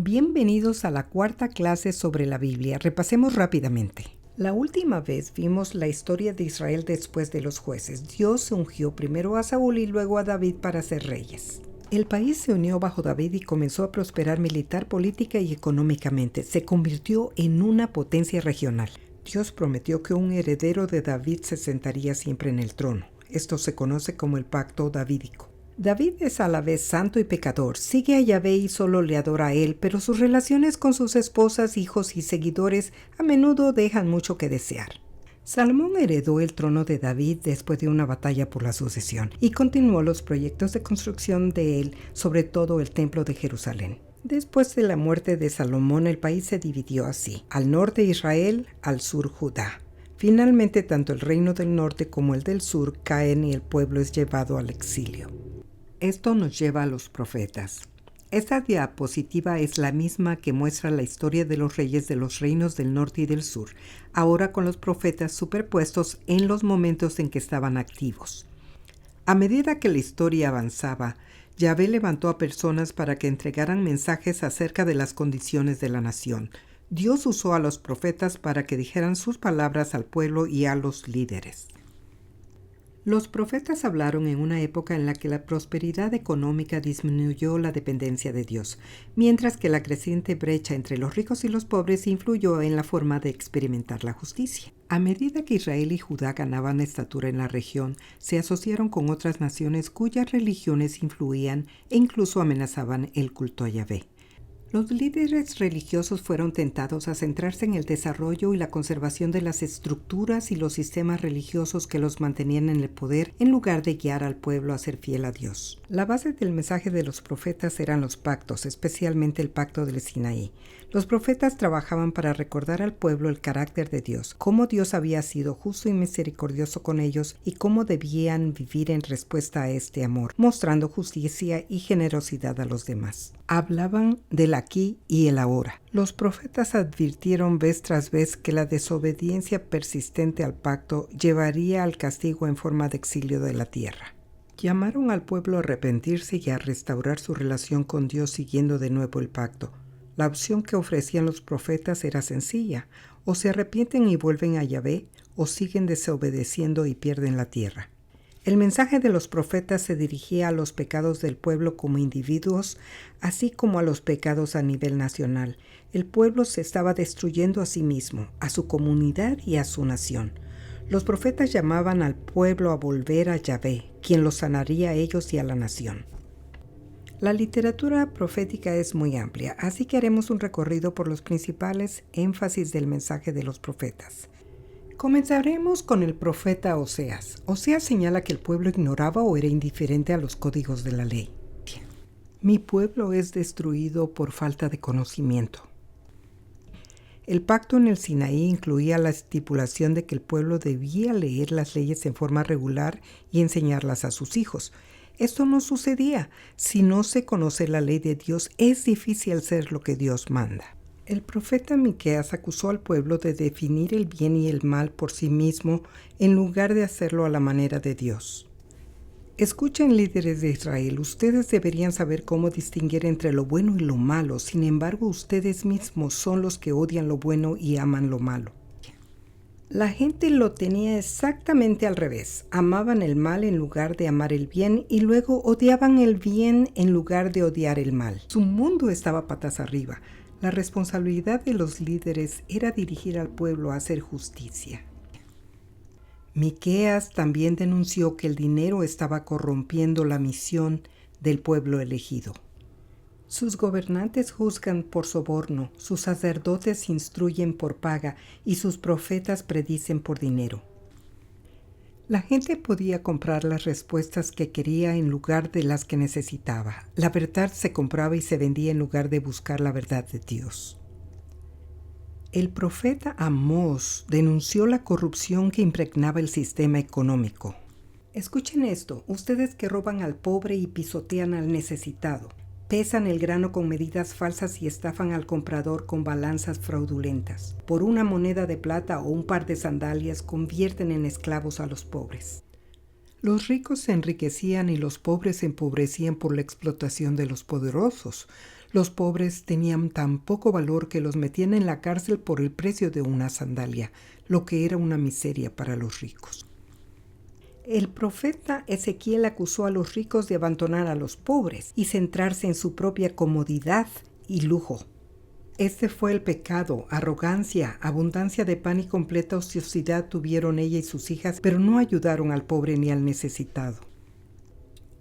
Bienvenidos a la cuarta clase sobre la Biblia. Repasemos rápidamente. La última vez vimos la historia de Israel después de los jueces. Dios ungió primero a Saúl y luego a David para ser reyes. El país se unió bajo David y comenzó a prosperar militar, política y económicamente. Se convirtió en una potencia regional. Dios prometió que un heredero de David se sentaría siempre en el trono. Esto se conoce como el pacto davídico. David es a la vez santo y pecador, sigue a Yahvé y solo le adora a él, pero sus relaciones con sus esposas, hijos y seguidores a menudo dejan mucho que desear. Salomón heredó el trono de David después de una batalla por la sucesión y continuó los proyectos de construcción de él, sobre todo el templo de Jerusalén. Después de la muerte de Salomón, el país se dividió así: al norte Israel, al sur Judá. Finalmente, tanto el reino del norte como el del sur caen y el pueblo es llevado al exilio. Esto nos lleva a los profetas. Esta diapositiva es la misma que muestra la historia de los reyes de los reinos del norte y del sur, ahora con los profetas superpuestos en los momentos en que estaban activos. A medida que la historia avanzaba, Yahvé levantó a personas para que entregaran mensajes acerca de las condiciones de la nación. Dios usó a los profetas para que dijeran sus palabras al pueblo y a los líderes. Los profetas hablaron en una época en la que la prosperidad económica disminuyó la dependencia de Dios, mientras que la creciente brecha entre los ricos y los pobres influyó en la forma de experimentar la justicia. A medida que Israel y Judá ganaban estatura en la región, se asociaron con otras naciones cuyas religiones influían e incluso amenazaban el culto a Yahvé. Los líderes religiosos fueron tentados a centrarse en el desarrollo y la conservación de las estructuras y los sistemas religiosos que los mantenían en el poder en lugar de guiar al pueblo a ser fiel a Dios. La base del mensaje de los profetas eran los pactos, especialmente el pacto del Sinaí. Los profetas trabajaban para recordar al pueblo el carácter de Dios, cómo Dios había sido justo y misericordioso con ellos y cómo debían vivir en respuesta a este amor, mostrando justicia y generosidad a los demás. Hablaban del aquí y el ahora. Los profetas advirtieron vez tras vez que la desobediencia persistente al pacto llevaría al castigo en forma de exilio de la tierra. Llamaron al pueblo a arrepentirse y a restaurar su relación con Dios siguiendo de nuevo el pacto. La opción que ofrecían los profetas era sencilla: o se arrepienten y vuelven a Yahvé, o siguen desobedeciendo y pierden la tierra. El mensaje de los profetas se dirigía a los pecados del pueblo como individuos, así como a los pecados a nivel nacional. El pueblo se estaba destruyendo a sí mismo, a su comunidad y a su nación. Los profetas llamaban al pueblo a volver a Yahvé, quien los sanaría a ellos y a la nación. La literatura profética es muy amplia, así que haremos un recorrido por los principales énfasis del mensaje de los profetas. Comenzaremos con el profeta Oseas. Oseas señala que el pueblo ignoraba o era indiferente a los códigos de la ley. Mi pueblo es destruido por falta de conocimiento. El pacto en el Sinaí incluía la estipulación de que el pueblo debía leer las leyes en forma regular y enseñarlas a sus hijos. Esto no sucedía. Si no se conoce la ley de Dios, es difícil hacer lo que Dios manda. El profeta Miqueas acusó al pueblo de definir el bien y el mal por sí mismo en lugar de hacerlo a la manera de Dios. Escuchen, líderes de Israel, ustedes deberían saber cómo distinguir entre lo bueno y lo malo. Sin embargo, ustedes mismos son los que odian lo bueno y aman lo malo. La gente lo tenía exactamente al revés. Amaban el mal en lugar de amar el bien y luego odiaban el bien en lugar de odiar el mal. Su mundo estaba patas arriba. La responsabilidad de los líderes era dirigir al pueblo a hacer justicia. Miqueas también denunció que el dinero estaba corrompiendo la misión del pueblo elegido. Sus gobernantes juzgan por soborno, sus sacerdotes instruyen por paga y sus profetas predicen por dinero. La gente podía comprar las respuestas que quería en lugar de las que necesitaba. La verdad se compraba y se vendía en lugar de buscar la verdad de Dios. El profeta Amós denunció la corrupción que impregnaba el sistema económico. Escuchen esto, ustedes que roban al pobre y pisotean al necesitado. Pesan el grano con medidas falsas y estafan al comprador con balanzas fraudulentas. Por una moneda de plata o un par de sandalias convierten en esclavos a los pobres. Los ricos se enriquecían y los pobres se empobrecían por la explotación de los poderosos. Los pobres tenían tan poco valor que los metían en la cárcel por el precio de una sandalia, lo que era una miseria para los ricos. El profeta Ezequiel acusó a los ricos de abandonar a los pobres y centrarse en su propia comodidad y lujo. Este fue el pecado: arrogancia, abundancia de pan y completa ociosidad tuvieron ella y sus hijas, pero no ayudaron al pobre ni al necesitado.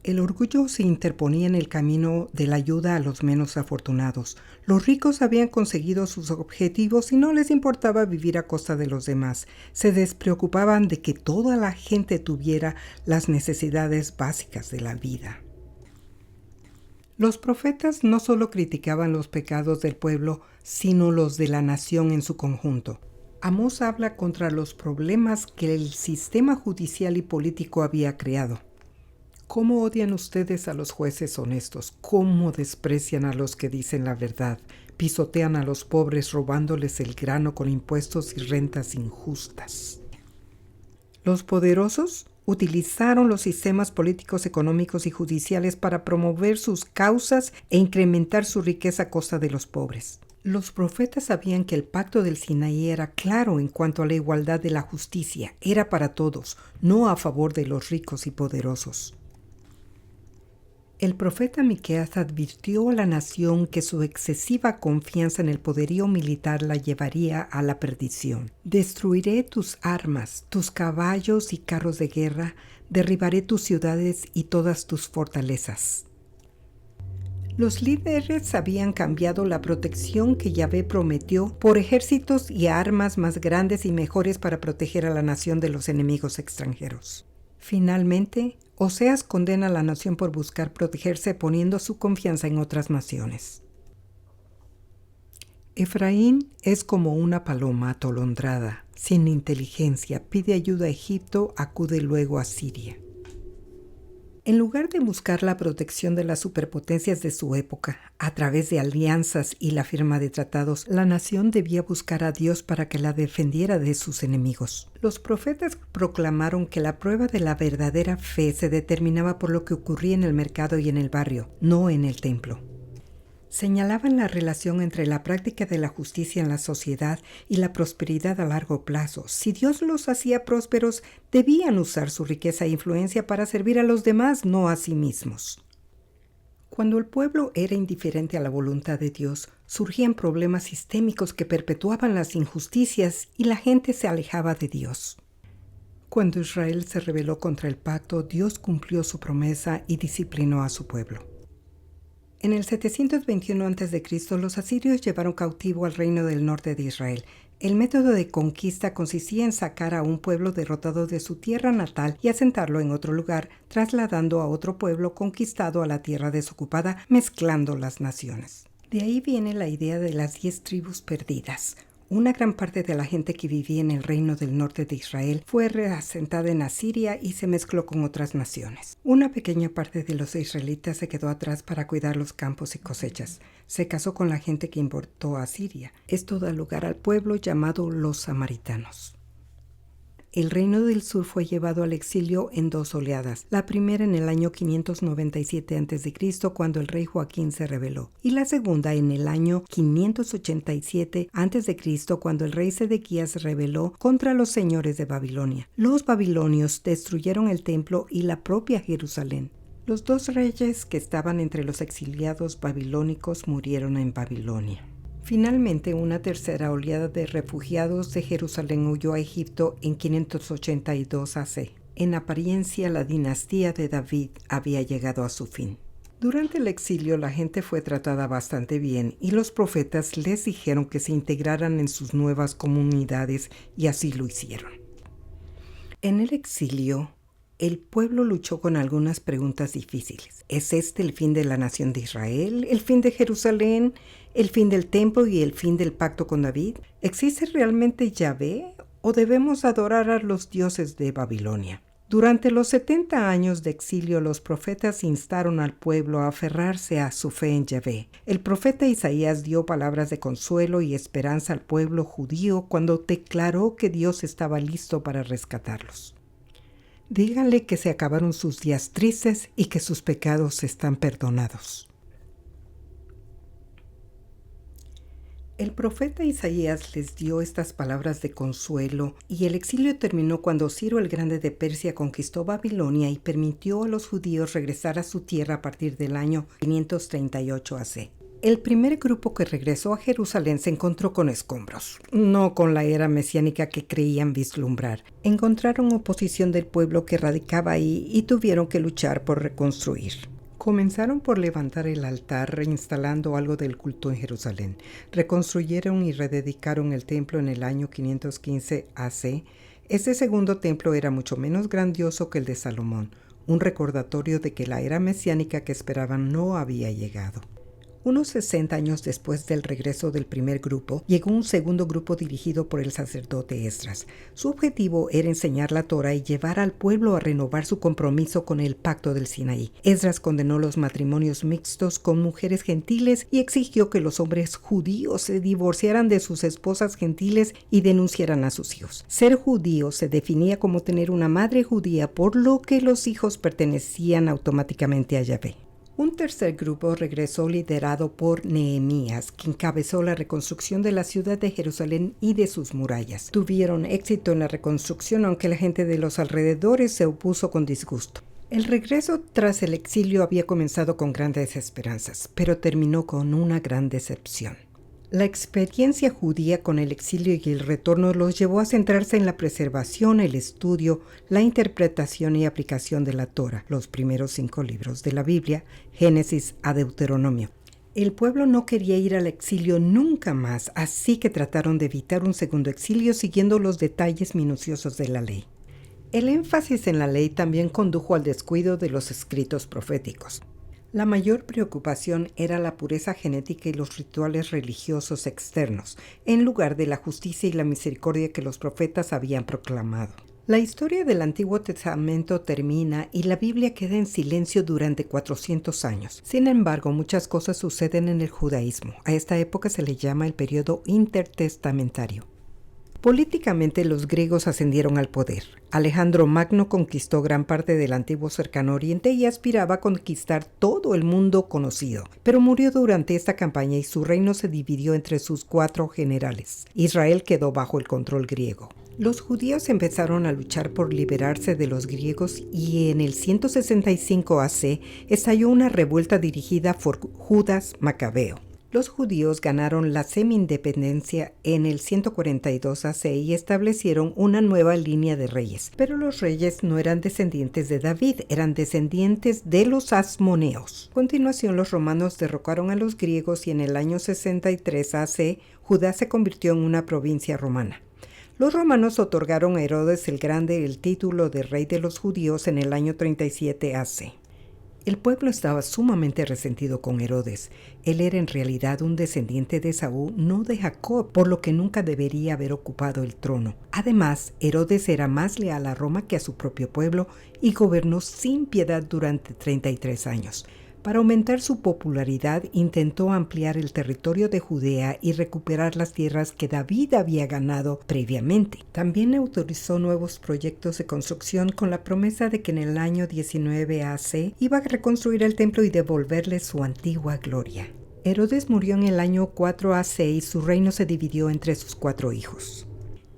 El orgullo se interponía en el camino de la ayuda a los menos afortunados. Los ricos habían conseguido sus objetivos y no les importaba vivir a costa de los demás. Se despreocupaban de que toda la gente tuviera las necesidades básicas de la vida. Los profetas no solo criticaban los pecados del pueblo, sino los de la nación en su conjunto. Amós habla contra los problemas que el sistema judicial y político había creado. ¿Cómo odian ustedes a los jueces honestos? ¿Cómo desprecian a los que dicen la verdad? Pisotean a los pobres robándoles el grano con impuestos y rentas injustas. Los poderosos utilizaron los sistemas políticos, económicos y judiciales para promover sus causas e incrementar su riqueza a costa de los pobres. Los profetas sabían que el pacto del Sinaí era claro en cuanto a la igualdad de la justicia. Era para todos, no a favor de los ricos y poderosos. El profeta Miqueas advirtió a la nación que su excesiva confianza en el poderío militar la llevaría a la perdición. Destruiré tus armas, tus caballos y carros de guerra, derribaré tus ciudades y todas tus fortalezas. Los líderes habían cambiado la protección que Yahvé prometió por ejércitos y armas más grandes y mejores para proteger a la nación de los enemigos extranjeros. Finalmente, Oseas condena a la nación por buscar protegerse poniendo su confianza en otras naciones. Efraín es como una paloma atolondrada, sin inteligencia, pide ayuda a Egipto, acude luego a Siria. En lugar de buscar la protección de las superpotencias de su época, a través de alianzas y la firma de tratados, la nación debía buscar a Dios para que la defendiera de sus enemigos. Los profetas proclamaron que la prueba de la verdadera fe se determinaba por lo que ocurría en el mercado y en el barrio, no en el templo. Señalaban la relación entre la práctica de la justicia en la sociedad y la prosperidad a largo plazo. Si Dios los hacía prósperos, debían usar su riqueza e influencia para servir a los demás, no a sí mismos. Cuando el pueblo era indiferente a la voluntad de Dios, surgían problemas sistémicos que perpetuaban las injusticias y la gente se alejaba de Dios. Cuando Israel se rebeló contra el pacto, Dios cumplió su promesa y disciplinó a su pueblo. En el 721 a.C., los asirios llevaron cautivo al reino del norte de Israel. El método de conquista consistía en sacar a un pueblo derrotado de su tierra natal y asentarlo en otro lugar, trasladando a otro pueblo conquistado a la tierra desocupada, mezclando las naciones. De ahí viene la idea de las 10 tribus perdidas. Una gran parte de la gente que vivía en el reino del norte de Israel fue reasentada en Asiria y se mezcló con otras naciones. Una pequeña parte de los israelitas se quedó atrás para cuidar los campos y cosechas. Se casó con la gente que importó a Asiria. Esto da lugar al pueblo llamado los samaritanos. El reino del sur fue llevado al exilio en 2 oleadas. La primera en el año 597 a.C., cuando el rey Joaquín se rebeló, y la segunda en el año 587 a.C., cuando el rey Sedequías se rebeló contra los señores de Babilonia. Los babilonios destruyeron el templo y la propia Jerusalén. Los 2 reyes que estaban entre los exiliados babilónicos murieron en Babilonia. Finalmente, una tercera oleada de refugiados de Jerusalén huyó a Egipto en 582 AC. En apariencia, la dinastía de David había llegado a su fin. Durante el exilio, la gente fue tratada bastante bien y los profetas les dijeron que se integraran en sus nuevas comunidades y así lo hicieron. En el exilio, el pueblo luchó con algunas preguntas difíciles. ¿Es este el fin de la nación de Israel? ¿El fin de Jerusalén? ¿El fin del templo y el fin del pacto con David? ¿Existe realmente Yahvé o debemos adorar a los dioses de Babilonia? Durante los 70 años de exilio, los profetas instaron al pueblo a aferrarse a su fe en Yahvé. El profeta Isaías dio palabras de consuelo y esperanza al pueblo judío cuando declaró que Dios estaba listo para rescatarlos. Díganle que se acabaron sus días tristes y que sus pecados están perdonados. El profeta Isaías les dio estas palabras de consuelo, y el exilio terminó cuando Ciro el Grande de Persia conquistó Babilonia y permitió a los judíos regresar a su tierra a partir del año 538 AC. El primer grupo que regresó a Jerusalén se encontró con escombros, no con la era mesiánica que creían vislumbrar. Encontraron oposición del pueblo que radicaba ahí y tuvieron que luchar por reconstruir. Comenzaron por levantar el altar, reinstalando algo del culto en Jerusalén. Reconstruyeron y rededicaron el templo en el año 515 AC. Este segundo templo era mucho menos grandioso que el de Salomón, un recordatorio de que la era mesiánica que esperaban no había llegado. Unos 60 años después del regreso del primer grupo, llegó un segundo grupo dirigido por el sacerdote Esdras. Su objetivo era enseñar la Torá y llevar al pueblo a renovar su compromiso con el pacto del Sinaí. Esdras condenó los matrimonios mixtos con mujeres gentiles y exigió que los hombres judíos se divorciaran de sus esposas gentiles y denunciaran a sus hijos. Ser judío se definía como tener una madre judía, por lo que los hijos pertenecían automáticamente a Yahvé. Un tercer grupo regresó liderado por Nehemías, que encabezó la reconstrucción de la ciudad de Jerusalén y de sus murallas. Tuvieron éxito en la reconstrucción, aunque la gente de los alrededores se opuso con disgusto. El regreso tras el exilio había comenzado con grandes esperanzas, pero terminó con una gran decepción. La experiencia judía con el exilio y el retorno los llevó a centrarse en la preservación, el estudio, la interpretación y aplicación de la Torá, los primeros 5 libros de la Biblia, Génesis a Deuteronomio. El pueblo no quería ir al exilio nunca más, así que trataron de evitar un segundo exilio siguiendo los detalles minuciosos de la ley. El énfasis en la ley también condujo al descuido de los escritos proféticos. La mayor preocupación era la pureza genética y los rituales religiosos externos, en lugar de la justicia y la misericordia que los profetas habían proclamado. La historia del Antiguo Testamento termina y la Biblia queda en silencio durante 400 años. Sin embargo, muchas cosas suceden en el judaísmo. A esta época se le llama el periodo intertestamentario. Políticamente, los griegos ascendieron al poder. Alejandro Magno conquistó gran parte del antiguo Cercano Oriente y aspiraba a conquistar todo el mundo conocido, pero murió durante esta campaña y su reino se dividió entre sus 4 generales. Israel quedó bajo el control griego. Los judíos empezaron a luchar por liberarse de los griegos y en el 165 AC estalló una revuelta dirigida por Judas Macabeo. Los judíos ganaron la semi-independencia en el 142 AC y establecieron una nueva línea de reyes. Pero los reyes no eran descendientes de David, eran descendientes de los asmoneos. A continuación, los romanos derrocaron a los griegos y en el año 63 AC, Judá se convirtió en una provincia romana. Los romanos otorgaron a Herodes el Grande el título de rey de los judíos en el año 37 AC. El pueblo estaba sumamente resentido con Herodes. Él era en realidad un descendiente de Esaú, no de Jacob, por lo que nunca debería haber ocupado el trono. Además, Herodes era más leal a Roma que a su propio pueblo y gobernó sin piedad durante 33 años. Para aumentar su popularidad, intentó ampliar el territorio de Judea y recuperar las tierras que David había ganado previamente. También autorizó nuevos proyectos de construcción con la promesa de que en el año 19 AC iba a reconstruir el templo y devolverle su antigua gloria. Herodes murió en el año 4 AC y su reino se dividió entre sus 4 hijos.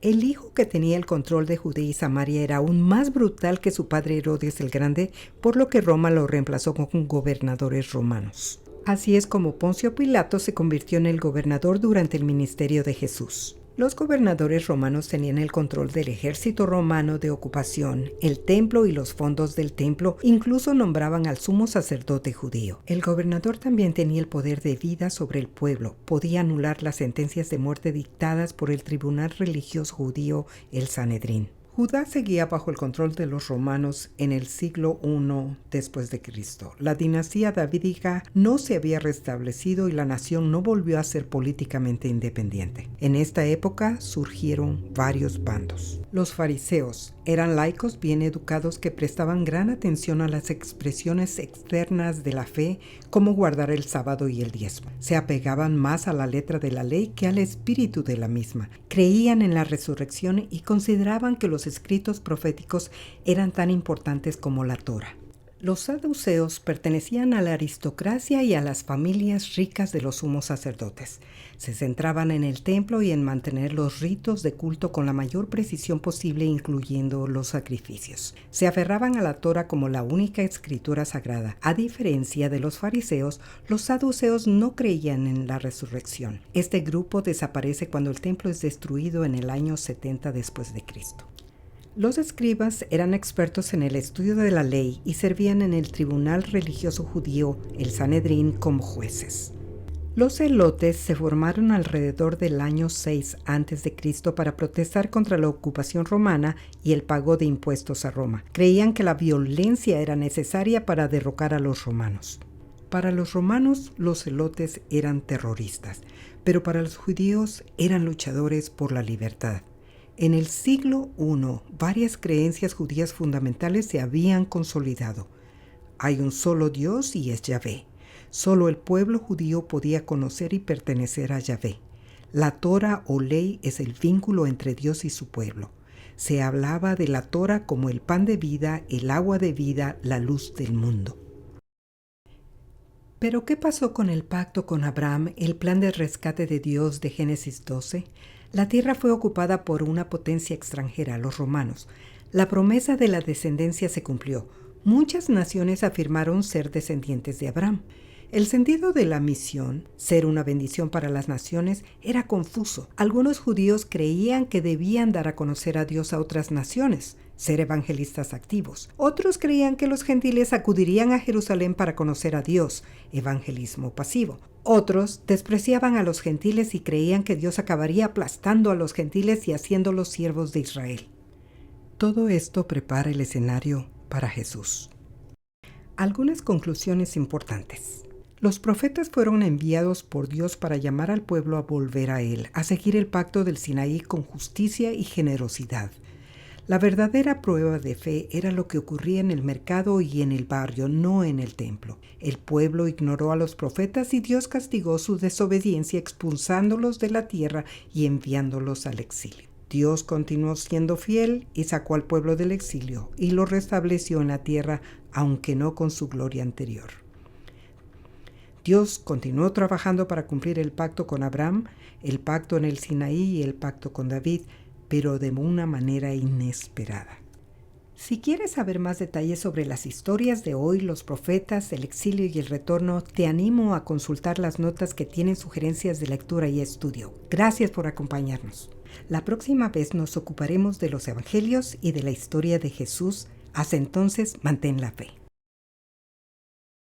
El hijo que tenía el control de Judea y Samaria era aún más brutal que su padre Herodes el Grande, por lo que Roma lo reemplazó con gobernadores romanos. Así es como Poncio Pilato se convirtió en el gobernador durante el ministerio de Jesús. Los gobernadores romanos tenían el control del ejército romano de ocupación, el templo y los fondos del templo, incluso nombraban al sumo sacerdote judío. El gobernador también tenía el poder de vida sobre el pueblo, podía anular las sentencias de muerte dictadas por el tribunal religioso judío, el Sanedrín. Judá seguía bajo el control de los romanos en el siglo I después de Cristo. La dinastía davídica no se había restablecido y la nación no volvió a ser políticamente independiente. En esta época surgieron varios bandos. Los fariseos eran laicos bien educados que prestaban gran atención a las expresiones externas de la fe, como guardar el sábado y el diezmo. Se apegaban más a la letra de la ley que al espíritu de la misma. Creían en la resurrección y consideraban que los escritos proféticos eran tan importantes como la Torá. Los saduceos pertenecían a la aristocracia y a las familias ricas de los sumos sacerdotes. Se centraban en el templo y en mantener los ritos de culto con la mayor precisión posible, incluyendo los sacrificios. Se aferraban a la Torá como la única escritura sagrada. A diferencia de los fariseos, los saduceos no creían en la resurrección. Este grupo desaparece cuando el templo es destruido en el año 70 después de Cristo. Los escribas eran expertos en el estudio de la ley y servían en el tribunal religioso judío, el Sanedrín, como jueces. Los celotes se formaron alrededor del año 6 a.C. para protestar contra la ocupación romana y el pago de impuestos a Roma. Creían que la violencia era necesaria para derrocar a los romanos. Para los romanos, los celotes eran terroristas, pero para los judíos eran luchadores por la libertad. En el siglo I, varias creencias judías fundamentales se habían consolidado. Hay un solo Dios y es Yahvé. Solo el pueblo judío podía conocer y pertenecer a Yahvé. La Torá o ley es el vínculo entre Dios y su pueblo. Se hablaba de la Torá como el pan de vida, el agua de vida, la luz del mundo. ¿Pero qué pasó con el pacto con Abraham, el plan de rescate de Dios de Génesis 12? La tierra fue ocupada por una potencia extranjera, los romanos. La promesa de la descendencia se cumplió. Muchas naciones afirmaron ser descendientes de Abraham. El sentido de la misión, ser una bendición para las naciones, era confuso. Algunos judíos creían que debían dar a conocer a Dios a otras naciones, ser evangelistas activos. Otros creían que los gentiles acudirían a Jerusalén para conocer a Dios, evangelismo pasivo. Otros despreciaban a los gentiles y creían que Dios acabaría aplastando a los gentiles y haciéndolos siervos de Israel. Todo esto prepara el escenario para Jesús. Algunas conclusiones importantes. Los profetas fueron enviados por Dios para llamar al pueblo a volver a Él, a seguir el pacto del Sinaí con justicia y generosidad. La verdadera prueba de fe era lo que ocurría en el mercado y en el barrio, no en el templo. El pueblo ignoró a los profetas y Dios castigó su desobediencia expulsándolos de la tierra y enviándolos al exilio. Dios continuó siendo fiel y sacó al pueblo del exilio y lo restableció en la tierra, aunque no con su gloria anterior. Dios continuó trabajando para cumplir el pacto con Abraham, el pacto en el Sinaí y el pacto con David, pero de una manera inesperada. Si quieres saber más detalles sobre las historias de hoy, los profetas, el exilio y el retorno, te animo a consultar las notas que tienen sugerencias de lectura y estudio. Gracias por acompañarnos. La próxima vez nos ocuparemos de los evangelios y de la historia de Jesús. Hasta entonces, mantén la fe.